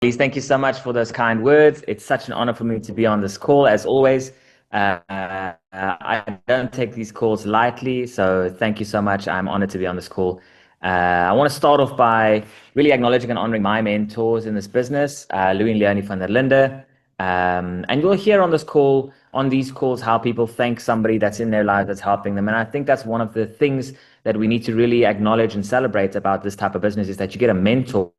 Please, thank you so much for those kind words. It's such an honor for me to be on this call, as always. I don't take these calls lightly, so thank you so much. I'm honored to be on this call. I want to start off by really acknowledging and honoring my mentors in this business, Louis and Leonie van der Linde. And you'll hear on this call, on these calls, how people thank somebody that's in their life that's helping them. And I think that's one of the things that we need to really acknowledge and celebrate about this type of business is that you get a mentor,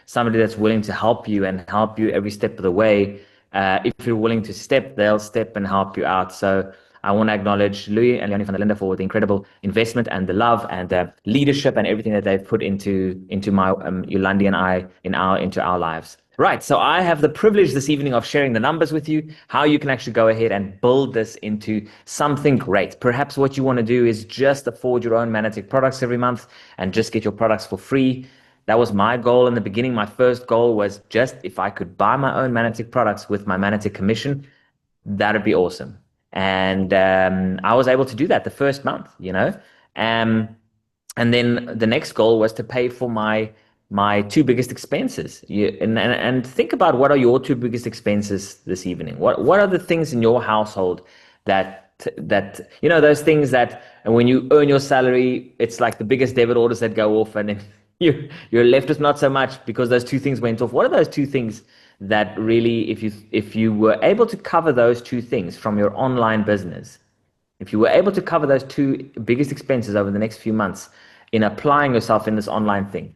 somebody that's willing to help you and help you every step of the way. If you're willing to step, they'll step and help you out. So I want to acknowledge Louis and Leonie van der Linde for the incredible investment and the love and the leadership and everything that they've put into my Yolandi and I into our lives. Right. So I have the privilege this evening of sharing the numbers with you, how you can actually go ahead and build this into something great. Perhaps what you want to do is just afford your own Manatic products every month and just get your products for free. That was my goal in the beginning. My first goal was just if I could buy my own Manatic products with my Manatic commission, that'd be awesome. And I was able to do that the first month. And then the next goal was to pay for my two biggest expenses. And think about what are your two biggest expenses this evening. What are the things in your household that those things that when you earn your salary, it's like the biggest debit orders that go off, and then you're left with not so much because those two things went off. What are those two things that really, if you were able to cover those two things from your online business, if you were able to cover those two biggest expenses over the next few months in applying yourself in this online thing,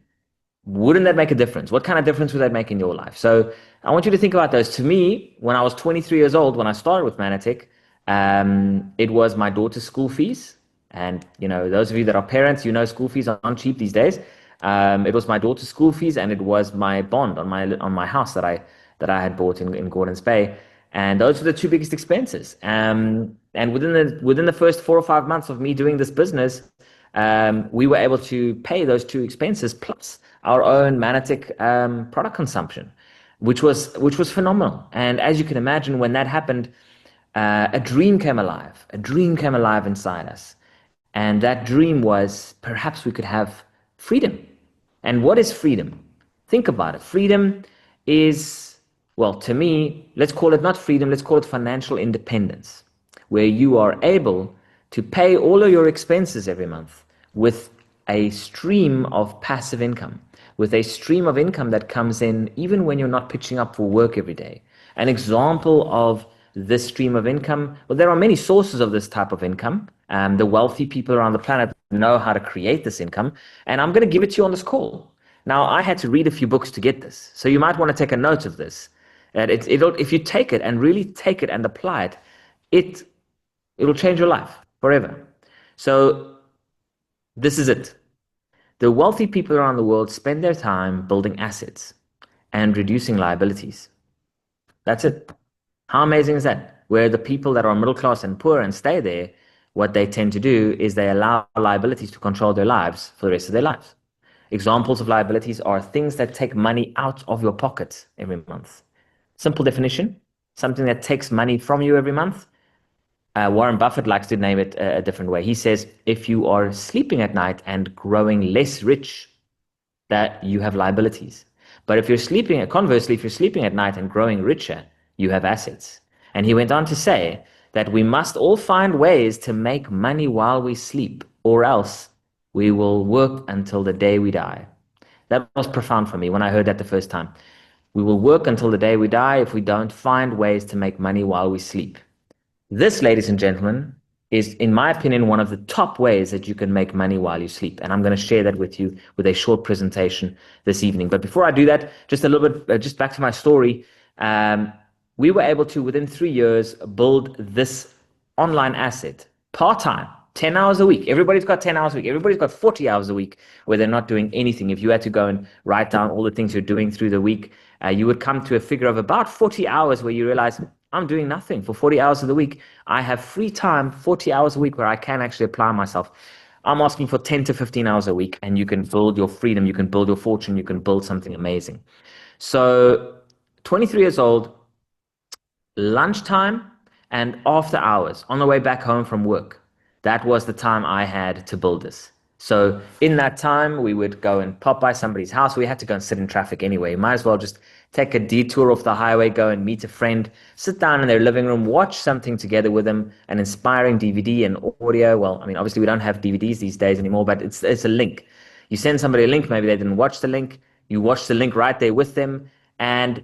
wouldn't that make a difference? What kind of difference would that make in your life? So I want you to think about those. To me, when I was 23 years old, when I started with Manatic, it was my daughter's school fees. And, those of you that are parents, school fees aren't cheap these days. It was my daughter's school fees, and it was my bond on my house that I had bought in Gordons Bay. And those were the two biggest expenses. And within the first 4 or 5 months of me doing this business, we were able to pay those two expenses plus our own Manatic product consumption, which was phenomenal. And as you can imagine, when that happened, a dream came alive. A dream came alive inside us, and that dream was perhaps we could have freedom. And what is freedom? Think about it. Freedom is, well, to me, let's call it not freedom, let's call it financial independence, where you are able to pay all of your expenses every month with a stream of passive income, with a stream of income that comes in even when you're not pitching up for work every day. An example of this stream of income, well, there are many sources of this type of income. The wealthy people around the planet know how to create this income, and I'm going to give it to you on this call. Now, I had to read a few books to get this, so you might want to take a note of this. If you take it and really take it and apply it, it'll change your life forever. So this is it. The wealthy people around the world spend their time building assets and reducing liabilities. That's it. How amazing is that? Where the people that are middle class and poor and stay there, what they tend to do is they allow liabilities to control their lives for the rest of their lives. Examples of liabilities are things that take money out of your pocket every month. Simple definition, something that takes money from you every month. Warren Buffett likes to name it a different way. He says, if you are sleeping at night and growing less rich, that you have liabilities. But if you're sleeping, conversely, if you're sleeping at night and growing richer, you have assets. And he went on to say that we must all find ways to make money while we sleep, or else we will work until the day we die. That was profound for me when I heard that the first time. We will work until the day we die if we don't find ways to make money while we sleep. This, ladies and gentlemen, is, in my opinion, one of the top ways that you can make money while you sleep. And I'm going to share that with you with a short presentation this evening. But before I do that, just a little bit, just back to my story. We were able to, within 3 years, build this online asset part-time, 10 hours a week. Everybody's got 10 hours a week. Everybody's got 40 hours a week where they're not doing anything. If you had to go and write down all the things you're doing through the week, you would come to a figure of about 40 hours where you realize, I'm doing nothing for 40 hours of the week. I have free time, 40 hours a week where I can actually apply myself. I'm asking for 10 to 15 hours a week, and you can build your freedom, you can build your fortune, you can build something amazing. So 23 years old, lunchtime and after hours, on the way back home from work, that was the time I had to build this. So in that time, we would go and pop by somebody's house. We had to go and sit in traffic anyway. Might as well just take a detour off the highway, go and meet a friend, sit down in their living room, watch something together with them, an inspiring DVD and audio. Well, I mean, obviously we don't have DVDs these days anymore, but it's a link. You send somebody a link, maybe they didn't watch the link. You watch the link right there with them, and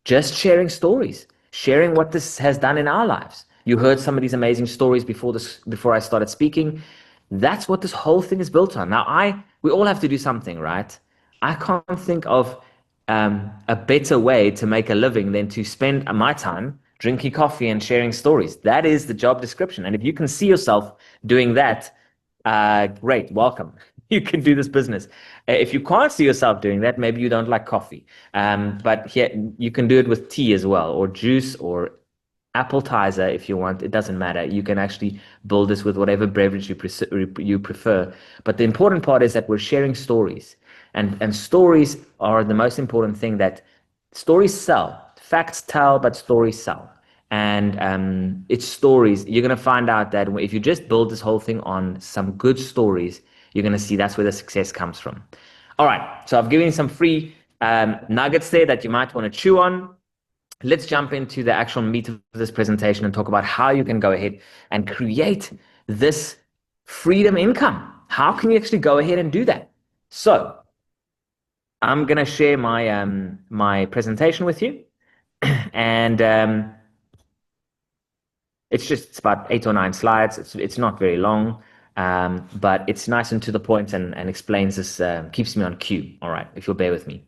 just sharing stories, sharing what this has done in our lives. You heard some of these amazing stories before I started speaking. That's what this whole thing is built on. Now, we all have to do something, right? I can't think of a better way to make a living than to spend my time drinking coffee and sharing stories. That is the job description. And if you can see yourself doing that, great, welcome. You can do this business. If you can't see yourself doing that, maybe you don't like coffee. But here, you can do it with tea as well, or juice, or appetizer if you want. It doesn't matter. You can actually build this with whatever beverage you prefer. But the important part is that we're sharing stories, and stories are the most important thing. That stories sell. Facts tell, but stories sell. And it's stories. You're going to find out that if you just build this whole thing on some good stories, you're going to see that's where the success comes from. All right. So I've given you some free nuggets there that you might want to chew on. Let's jump into the actual meat of this presentation and talk about how you can go ahead and create this freedom income. How can you actually go ahead and do that? So I'm going to share my presentation with you, and it's about 8 or 9 slides. It's not very long, but it's nice and to the point, and explains this, keeps me on cue. All right, if you'll bear with me.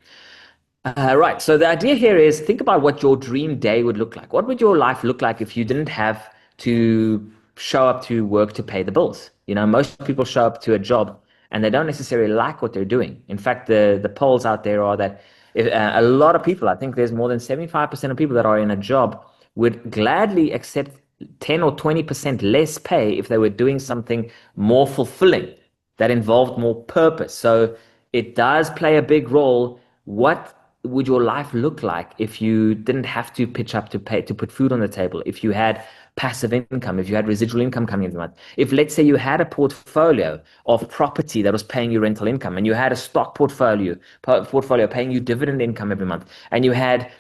Right. So the idea here is, think about what your dream day would look like. What would your life look like if you didn't have to show up to work to pay the bills? You know, most people show up to a job and they don't necessarily like what they're doing. In fact, the polls out there are that a lot of people, I think there's more than 75% of people that are in a job, would gladly accept 10 or 20% less pay if they were doing something more fulfilling that involved more purpose. So it does play a big role. What would your life look like if you didn't have to pitch up to pay to put food on the table? If you had passive income, if you had residual income coming in the month, if, let's say, you had a portfolio of property that was paying you rental income, and you had a stock portfolio paying you dividend income every month, and you had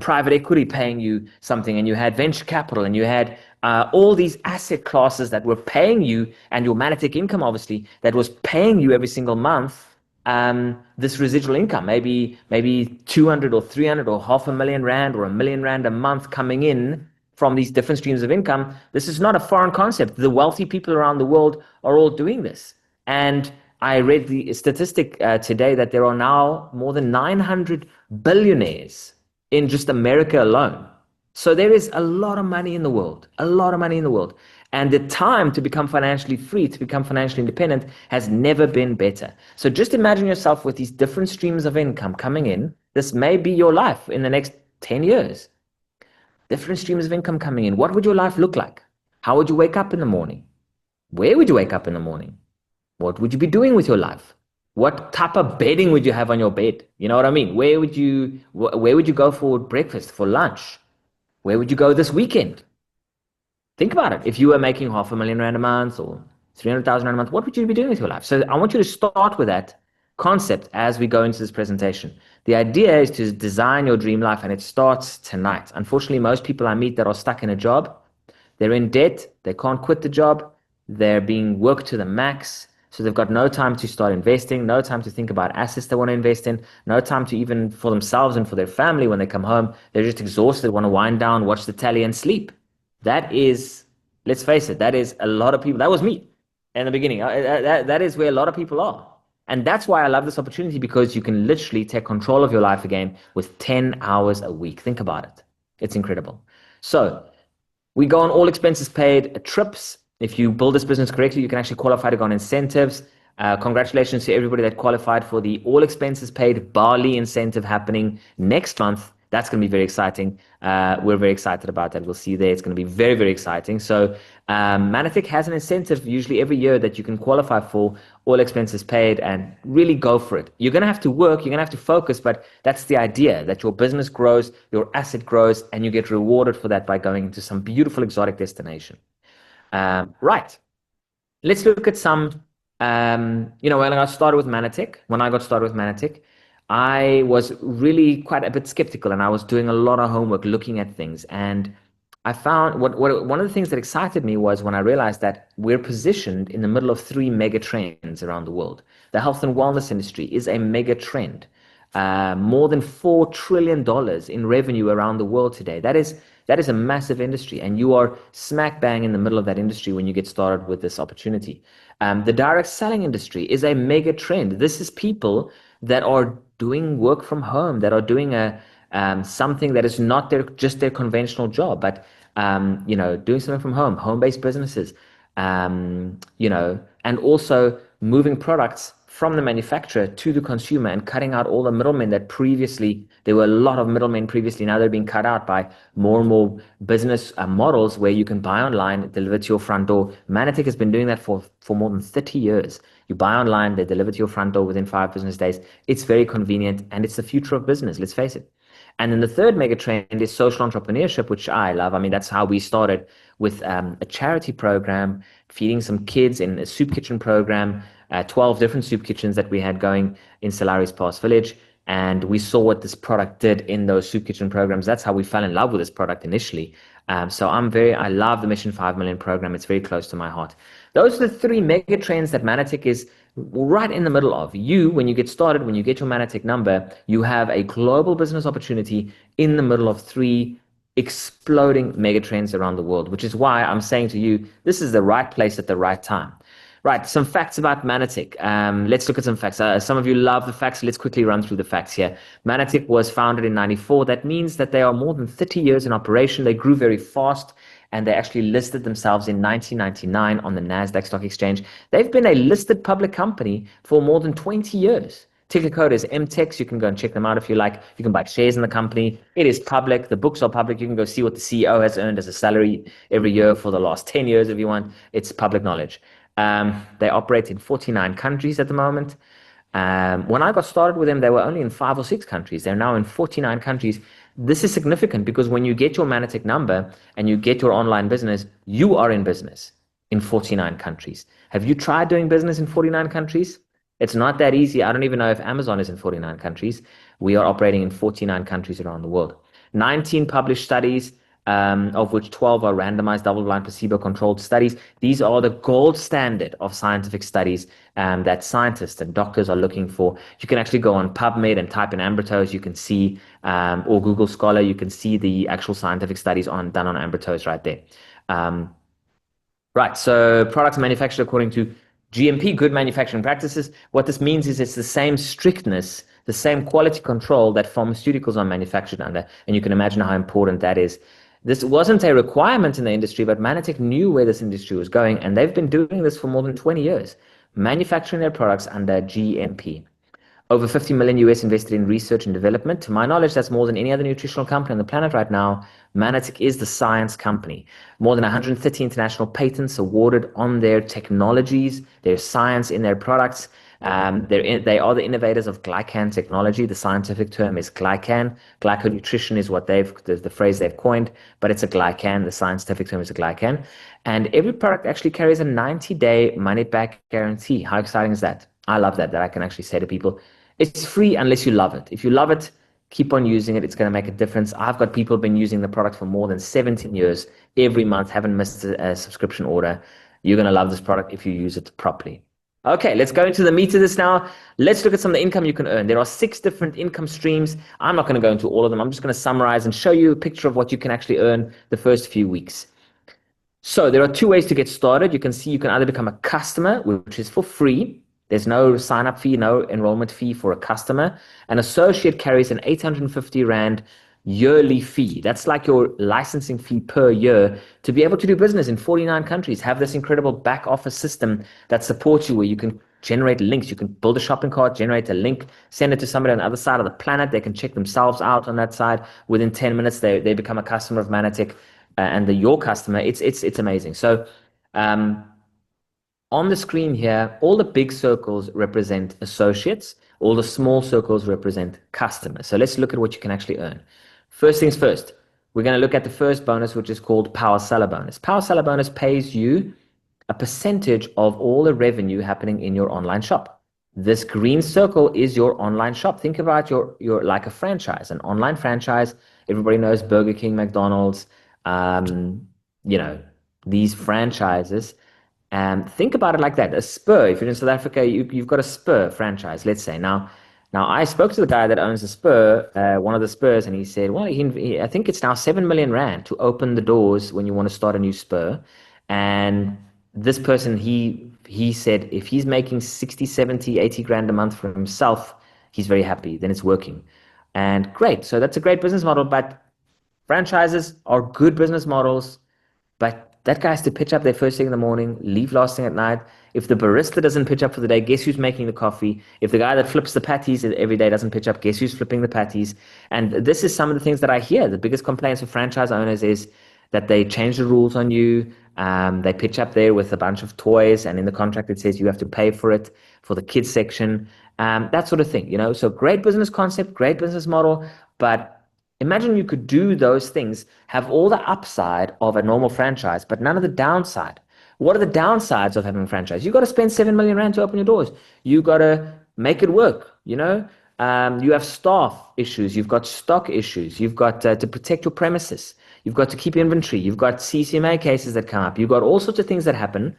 private equity paying you something, and you had venture capital, and you had all these asset classes that were paying you, and your magnetic income, obviously, that was paying you every single month this residual income, maybe 200 or 300 or half a million rand or R1 million a month coming in from these different streams of income. This is not a foreign concept. The wealthy people around the world are all doing this. And I read the statistic today that there are now more than 900 billionaires in just America alone. So there is a lot of money in the world, a lot of money in the world. And the time to become financially free, to become financially independent, has never been better. So just imagine yourself with these different streams of income coming in. This may be your life in the next 10 years. Different streams of income coming in. What would your life look like? How would you wake up in the morning? Where would you wake up in the morning? What would you be doing with your life? What type of bedding would you have on your bed? You know what I mean? Where would you go for breakfast, for lunch? Where would you go this weekend? Think about it. If you were making half a million rand a month or 300,000 rand a month, what would you be doing with your life? So I want you to start with that concept as we go into this presentation. The idea is to design your dream life, and it starts tonight. Unfortunately, most people I meet that are stuck in a job, they're in debt, they can't quit the job, they're being worked to the max. So they've got no time to start investing, no time to think about assets they want to invest in, no time to even for themselves and for their family when they come home. They're just exhausted, want to wind down, watch the telly, and sleep. That is, let's face it, that is a lot of people. That was me in the beginning. That is where a lot of people are. And that's why I love this opportunity, because you can literally take control of your life again with 10 hours a week. Think about it. It's incredible. So we go on all expenses paid trips. If you build this business correctly, you can actually qualify to go on incentives. Congratulations to everybody that qualified for the all expenses paid Bali incentive happening next month. That's going to be very exciting. We're very excited about that. We'll see you there. It's going to be very, very exciting. So Manatech has an incentive usually every year that you can qualify for all expenses paid, and really go for it. You're going to have to work. You're going to have to focus, but that's the idea, that your business grows, your asset grows, and you get rewarded for that by going into some beautiful exotic destination. Right. Let's look at some When I started with Manatech, when I got started with Manatech, I was really quite a bit skeptical and I was doing a lot of homework looking at things. And I found one of the things that excited me was when I realized that we're positioned in the middle of three mega trends around the world. The health and wellness industry is a mega trend. More than $4 trillion in revenue around the world today. That is a massive industry, and you are smack bang in the middle of that industry when you get started with this opportunity. The direct selling industry is a mega trend. This is people that are doing work from home, that are doing a something that is not just their conventional job, but doing something from home, home-based businesses, and also moving products from the manufacturer to the consumer and cutting out all the middlemen that previously, there were a lot of middlemen previously. Now they're being cut out by more and more business models where you can buy online, deliver to your front door. Manatech has been doing that for more than 30 years. You buy online, they deliver to your front door within 5 business days. It's very convenient and it's the future of business, let's face it. And then the third mega trend is social entrepreneurship, which I love. I mean, that's how we started with a charity program, feeding some kids in a soup kitchen program, 12 different soup kitchens that we had going in Solari's Pass Village. And we saw what this product did in those soup kitchen programs. That's how we fell in love with this product initially. So I love the Mission 5 Million program. It's very close to my heart. Those are the three mega trends that Manatech is right in the middle of. When you get started, when you get your Manatech number, you have a global business opportunity in the middle of three exploding mega trends around the world, which is why I'm saying to you, this is the right place at the right time. Right, some facts about Manatech. Let's look at some facts. Some of you love the facts. Let's quickly run through the facts here. Manatech was founded in 94. That means that they are more than 30 years in operation. They grew very fast and they actually listed themselves in 1999 on the NASDAQ Stock Exchange. They've been a listed public company for more than 20 years. Ticker code is MTEX. You can go and check them out if you like. You can buy shares in the company. It is public. The books are public. You can go see what the CEO has earned as a salary every year for the last 10 years if you want. It's public knowledge. They operate in 49 countries at the moment. When I got started with them, they were only in 5 or 6 countries. They're now in 49 countries. This is significant because when you get your Manatech number and you get your online business, you are in business in 49 countries. Have you tried doing business in 49 countries? It's not that easy. I don't even know if Amazon is in 49 countries. We are operating in 49 countries around the world. 19 published studies, of which 12 are randomized, double-blind, placebo-controlled studies. These are the gold standard of scientific studies that scientists and doctors are looking for. You can actually go on PubMed and type in Ambrose. You can see, or Google Scholar, you can see the actual scientific studies done on Ambrose right there. Right, so products manufactured according to GMP, good manufacturing practices. What this means is it's the same strictness, the same quality control that pharmaceuticals are manufactured under. And you can imagine how important that is. This wasn't a requirement in the industry, but Manatech knew where this industry was going, and they've been doing this for more than 20 years, manufacturing their products under GMP. Over 50 million US invested in research and development. To my knowledge, that's more than any other nutritional company on the planet right now. Manatech is the science company. More than 130 international patents awarded on their technologies, their science in their products. They are the innovators of glycan technology. The scientific term is glycan. Glyconutrition is what the phrase they've coined, but it's a glycan. The scientific term is a glycan. And every product actually carries a 90-day money-back guarantee. How exciting is that? I love that I can actually say to people, it's free unless you love it. If you love it, keep on using it. It's going to make a difference. I've got people who've been using the product for more than 17 years, every month, haven't missed a subscription order. You're going to love this product if you use it properly. Okay, let's go into the meat of this now. Let's look at some of the income you can earn. There are 6 different income streams. I'm not going to go into all of them. I'm just going to summarize and show you a picture of what you can actually earn the first few weeks. So there are 2 ways to get started. You can see you can either become a customer, which is for free. There's no sign-up fee, no enrollment fee for a customer. An associate carries an 850 Rand yearly fee. That's like your licensing fee per year to be able to do business in 49 countries, have this incredible back office system that supports you where you can generate links. You can build a shopping cart, generate a link, send it to somebody on the other side of the planet. They can check themselves out on that side. Within 10 minutes, they become a customer of Manatech and they're your customer. It's amazing. So, on the screen here, all the big circles represent associates. All the small circles represent customers. So let's look at what you can actually earn. First things first, we're going to look at the first bonus, which is called Power Seller Bonus. Power Seller Bonus pays you a percentage of all the revenue happening in your online shop. This green circle is your online shop. Think about your like a franchise, an online franchise. Everybody knows Burger King, McDonald's, um, you know, these franchises. Think about it like that. A Spur, if you're in South Africa, you've got a Spur franchise, let's say. Now I spoke to the guy that owns the Spur, one of the Spurs, and he said, well, I think it's now 7 million rand to open the doors when you want to start a new Spur. And this person, he said if he's making 60, 70, 80 grand a month for himself, he's very happy. Then it's working. And great. So that's a great business model, but franchises are good business models, but that guy has to pitch up there first thing in the morning, leave last thing at night. If the barista doesn't pitch up for the day, guess who's making the coffee? If the guy that flips the patties every day doesn't pitch up, guess who's flipping the patties? And this is some of the things that I hear. The biggest complaints of franchise owners is that they change the rules on you. They pitch up there with a bunch of toys, and in the contract it says you have to pay for it for the kids section, that sort of thing. So great business concept, great business model, but imagine you could do those things, have all the upside of a normal franchise, but none of the downside. What are the downsides of having a franchise? You got to spend 7 million rand to open your doors. You got to make it work. You have staff issues. You've got stock issues. You've got to protect your premises. You've got to keep inventory. You've got CCMA cases that come up. You've got all sorts of things that happen.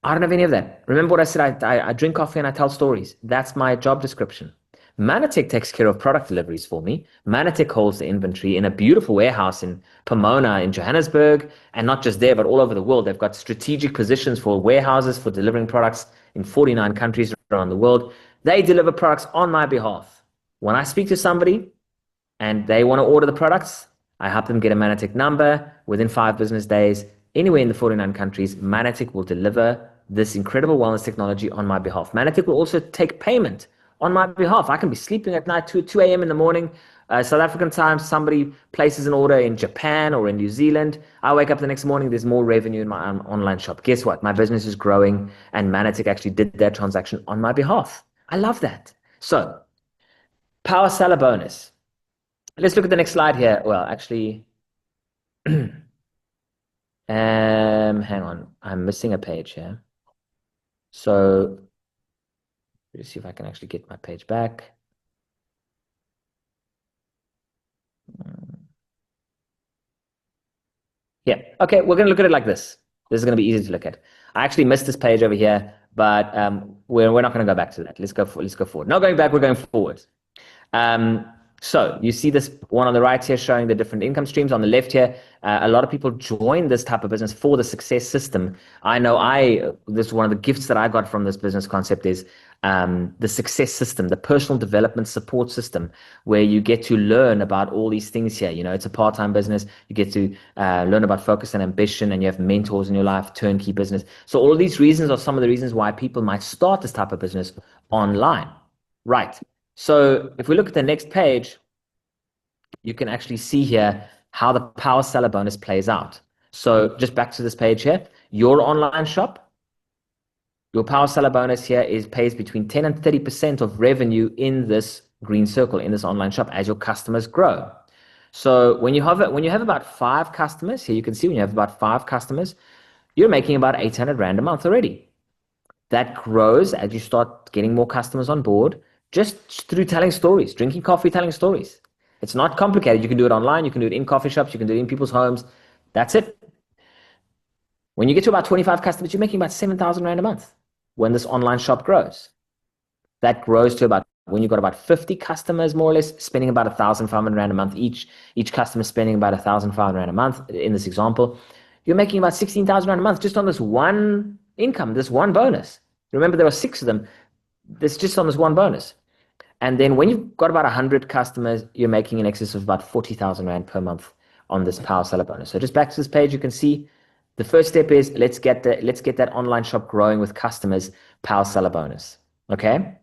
I don't have any of that. Remember what I said? I drink coffee and I tell stories. That's my job description. Manatech takes care of product deliveries for me. Manatech holds the inventory in a beautiful warehouse in Pomona in Johannesburg, and not just there, but all over the world. They've got strategic positions for warehouses for delivering products in 49 countries around the world. They deliver products on my behalf. When I speak to somebody and they want to order the products, I help them get a Manatech number within 5 business days. Anywhere in the 49 countries, Manatech will deliver this incredible wellness technology on my behalf. Manatech will also take payment on my behalf. I can be sleeping at night, 2 a.m. in the morning, South African time, somebody places an order in Japan or in New Zealand. I wake up the next morning, there's more revenue in my online shop. Guess what? My business is growing, and Manatech actually did that transaction on my behalf. I love that. So, power seller bonus. Let's look at the next slide here. Well, actually, hang on. I'm missing a page here. So, let's see if I can actually get my page back. Yeah. Okay, we're going to look at it like this. This is going to be easy to look at. I actually missed this page over here, but we're not going to go back to that. Let's go forward. Not going back, we're going forward. So you see this one on the right here showing the different income streams. On the left here, a lot of people join this type of business for the success system. I know this is one of the gifts that I got from this business concept is the success system, the personal development support system, where you get to learn about all these things here. It's a part-time business. You get to learn about focus and ambition, and you have mentors in your life, turnkey business. So all of these reasons are some of the reasons why people might start this type of business online. Right. So if we look at the next page, you can actually see here how the power seller bonus plays out. So just back to this page here, your online shop, your power seller bonus here pays between 10 and 30% of revenue in this green circle, in this online shop, as your customers grow. So when you have about 5 customers, here you can see when you have about 5 customers, you're making about 800 rand a month already. That grows as you start getting more customers on board, just through telling stories, drinking coffee, telling stories. It's not complicated. You can do it online. You can do it in coffee shops. You can do it in people's homes. That's it. When you get to about 25 customers, you're making about 7,000 rand a month when this online shop grows. That grows to about, when you've got about 50 customers, more or less, spending about 1,500 rand a month each customer spending about 1,500 rand a month in this example, you're making about 16,000 rand a month just on this one income, this one bonus. Remember, there are 6 of them. This just on this one bonus. And then when you've got about 100 customers, you're making in excess of about 40,000 rand per month on this power seller bonus. So just back to this page, you can see the first step is let's get that online shop growing with customers, power seller bonus. Okay?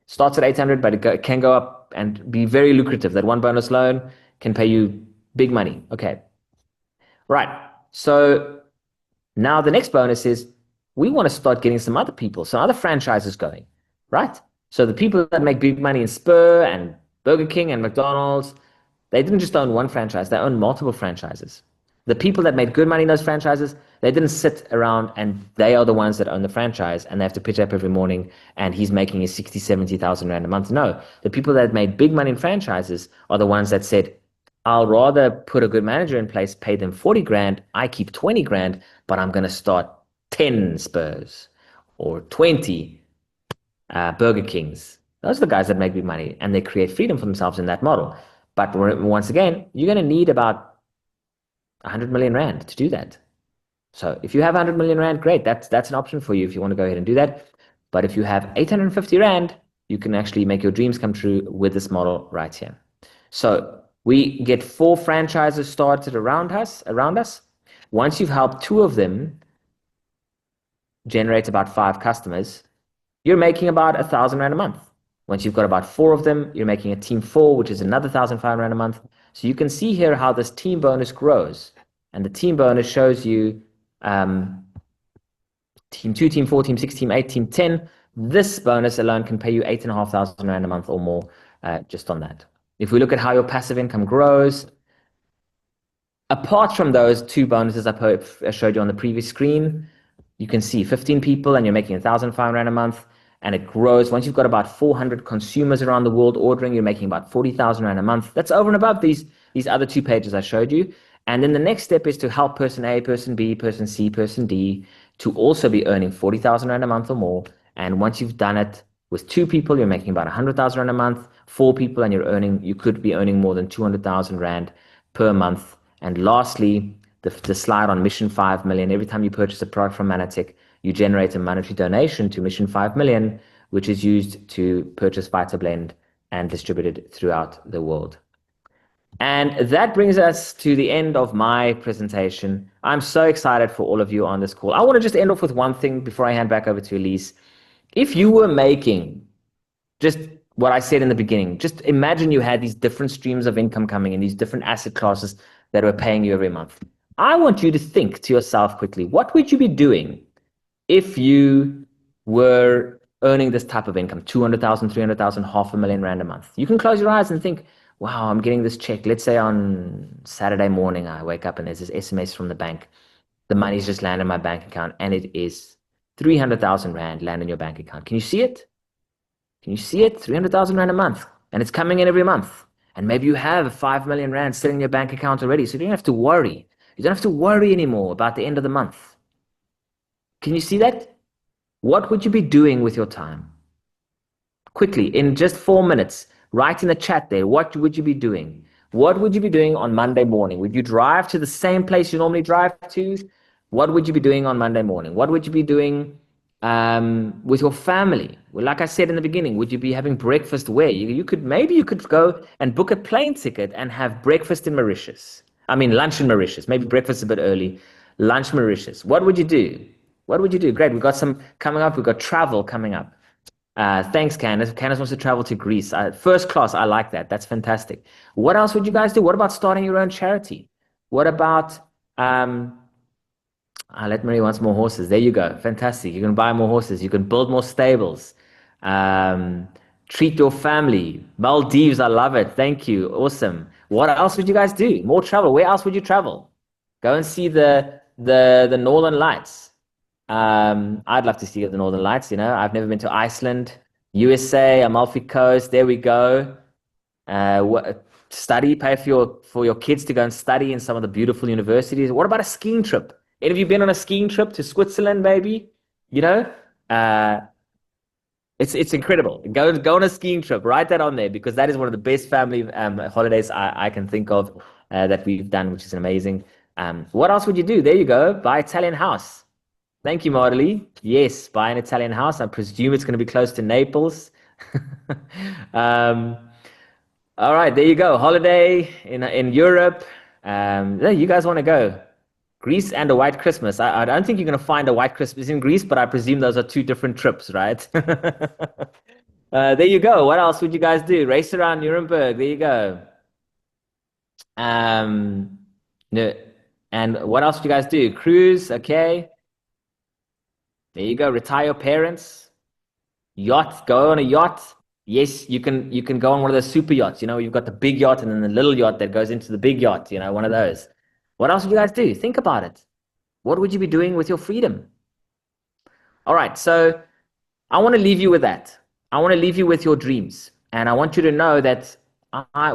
Starts at 800, but it can go up and be very lucrative. That one bonus loan can pay you big money. Okay. Right. So now the next bonus is we want to start getting some other franchises going, right? So the people that make big money in Spur and Burger King and McDonald's, they didn't just own one franchise, they own multiple franchises. The people that made good money in those franchises, They didn't sit around and they are the ones that own the franchise and they have to pitch up every morning and he's making his 60, 70,000 rand a month. No, the people that made big money in franchises are the ones that said, I'll rather put a good manager in place, pay them 40 grand, I keep 20 grand, but I'm going to start 10 Spurs or 20 Burger Kings. Those are the guys that make big money and they create freedom for themselves in that model. But once again, you're going to need about 100 million rand to do that. So if you have 100 million rand, great. That's an option for you if you want to go ahead and do that. But if you have 850 rand, you can actually make your dreams come true with this model right here. So we get 4 franchises started around us. Once you've helped 2 of them generate about 5 customers, you're making about 1,000 rand a month. Once you've got about 4 of them, you're making a team 4, which is another 1,500 rand a month. So you can see here how this team bonus grows. And the team bonus shows you team 2, team 4, team 6, team 8, team 10. This bonus alone can pay you 8,500 rand a month or more just on that. If we look at how your passive income grows, apart from those 2 bonuses I showed you on the previous screen, you can see 15 people and you're making 1,500 rand a month and it grows. Once you've got about 400 consumers around the world ordering, you're making about 40,000 rand a month. That's over and above these other 2 pages I showed you. And then the next step is to help person A, person B, person C, person D to also be earning 40,000 rand a month or more. And once you've done it with 2 people, you're making about 100,000 rand a month. 4 people and you could be earning more than 200,000 rand per month. And lastly, the slide on Mission 5 million. Every time you purchase a product from Manatech, you generate a monetary donation to Mission 5 million, which is used to purchase VitaBlend and distributed throughout the world. And that brings us to the end of my presentation. I'm so excited for all of you on this call. I want to just end off with one thing before I hand back over to Elise. If you were making just what I said in the beginning, just imagine you had these different streams of income coming in, these different asset classes that were paying you every month. I want you to think to yourself quickly, what would you be doing if you were earning this type of income, 200,000, 300,000, 500,000 rand a month? You can close your eyes and think, wow, I'm getting this check. Let's say on Saturday morning, I wake up and there's this SMS from the bank. The money's just landed in my bank account and it is 300,000 rand land in your bank account. Can you see it? Can you see it? 300,000 rand a month. And it's coming in every month. And maybe you have 5 million rand sitting in your bank account already. So you don't have to worry. You don't have to worry anymore about the end of the month. Can you see that? What would you be doing with your time? Quickly, in just 4 minutes, write in the chat there, what would you be doing? What would you be doing on Monday morning? Would you drive to the same place you normally drive to? What would you be doing on Monday morning? What would you be doing with your family? Well, like I said in the beginning, would you be having breakfast where? Maybe you could go and book a plane ticket and have breakfast in Mauritius. I mean, lunch in Mauritius. Maybe breakfast a bit early. Lunch Mauritius. What would you do? What would you do? Great. We've got some coming up. We've got travel coming up. Thanks, Candace. Candace wants to travel to Greece. First class, I like that. That's fantastic. What else would you guys do? What about starting your own charity? What about let Marie wants more horses. There you go. Fantastic. You can buy more horses. You can build more stables. Treat your family. Maldives, I love it. Thank you. Awesome. What else would you guys do? More travel. Where else would you travel? Go and see the Northern Lights. I'd love to see the Northern Lights. I've never been to Iceland, USA, Amalfi Coast. There we go. Study, pay for your kids to go and study in some of the beautiful universities. What about a skiing trip? Any of you been on a skiing trip to Switzerland, maybe? It's incredible. Go on a skiing trip. Write that on there because that is one of the best family holidays I can think of that we've done, which is amazing. What else would you do? There you go. Buy Italian house. Thank you, Marley. Yes, buy an Italian house. I presume it's going to be close to Naples. All right, there you go. Holiday in Europe. There you guys want to go. Greece and a white Christmas. I don't think you're going to find a white Christmas in Greece, but I presume those are 2 different trips, right? There you go. What else would you guys do? Race around Nuremberg. There you go. No, and what else would you guys do? Cruise, okay. There you go. Retire your parents. Yacht, go on a yacht. Yes, you can go on one of those super yachts. You've got the big yacht and then the little yacht that goes into the big yacht, one of those. What else would you guys do? Think about it. What would you be doing with your freedom? All right, so I want to leave you with that. I want to leave you with your dreams. And I want you to know that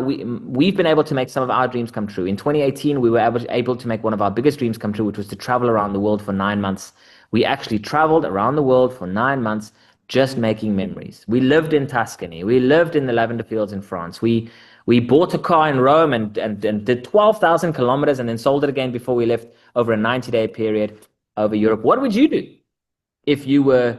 we've been able to make some of our dreams come true. In 2018, we were able to make one of our biggest dreams come true, which was to travel around the world for 9 months. We actually traveled around the world for 9 months, just making memories. We lived in Tuscany. We lived in the lavender fields in France. We bought a car in Rome and did 12,000 kilometers and then sold it again before we left over a 90-day period over Europe. What would you do if you were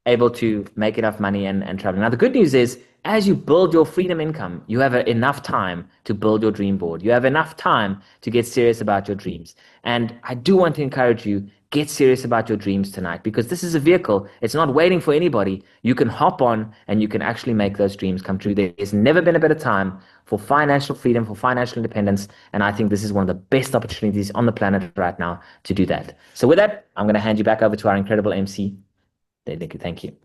able to make enough money and travel? Now, the good news is, as you build your freedom income, you have enough time to build your dream board. You have enough time to get serious about your dreams. And I do want to encourage you, get serious about your dreams tonight, because this is a vehicle. It's not waiting for anybody. You can hop on and you can actually make those dreams come true. There's never been a better time for financial freedom, for financial independence. And I think this is one of the best opportunities on the planet right now to do that. So with that, I'm going to hand you back over to our incredible MC. Thank you.